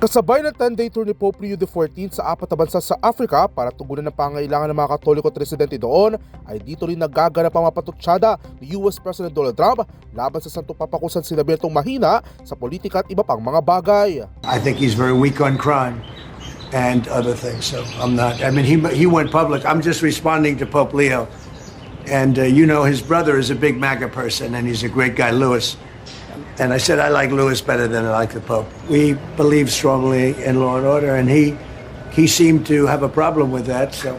Kasabay ng 10-day tour ni Pope Leo XIV sa 4 na bansa sa Africa para tugunan ng pangailangan ng mga Katoliko at residente doon, ay dito rin nagaganap ang mapatutsyada ni US President Donald Trump laban sa Santo Papa kung saan sinabi itong mahina sa politika at iba pang mga bagay. I think he's very weak on crime and other things. So I'm not. I mean, he went public. I'm just responding to Pope Leo, and you know, his brother is a big MAGA person, and he's a great guy, Louis. And I said I like Louis better than I like the Pope. We believe strongly in law and order, and he seemed to have a problem with that. So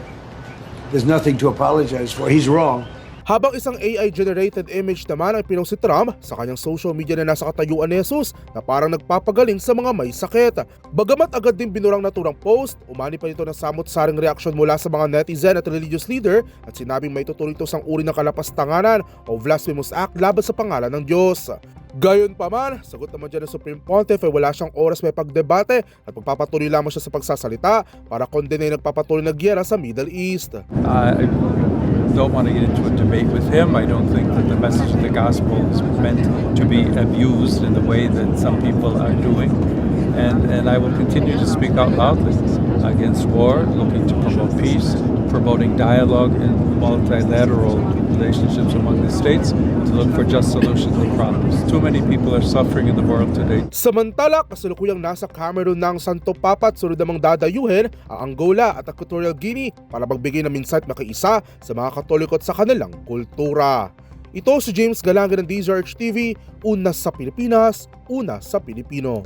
there's nothing to apologize for. He's wrong. Habang isang AI-generated image naman ang pinost si Trump sa kanyang social media na nasa katayuan ni Jesus na parang nagpapagaling sa mga may sakit. Bagamat agad din binurang naturang post, umani pa nito ng samot-saring reaksyon mula sa mga netizen at religious leader at sinabing may tutuloy ito sang uri ng kalapastanganan o blasphemous act laban sa pangalan ng Diyos. Gayon pa man, sagot naman dyan ng Supreme Pontiff ay wala siyang oras may pagdebate at magpapatuloy lamang siya sa pagsasalita para kondenay nagpapatuloy na giyera sa Middle East. I don't want to get into a debate with him. I don't think that the message of the gospel is meant to be abused in the way that some people are doing. And I will continue to speak out loudly against war, looking to promote peace, promoting dialogue and multilateral relationships among the states to look for just solutions to problems. Too many people are suffering in the world today. Samantala, kasalukuyang nasa Cameroon ng Santo Papa at sunod namang dadayuhin ang Angola at Equatorial Guinea para magbigay ng mensahe at makiisa sa mga Katoliko at sa kanilang kultura. Ito si James Galanga ng DZRH TV, una sa Pilipinas, una sa Pilipino.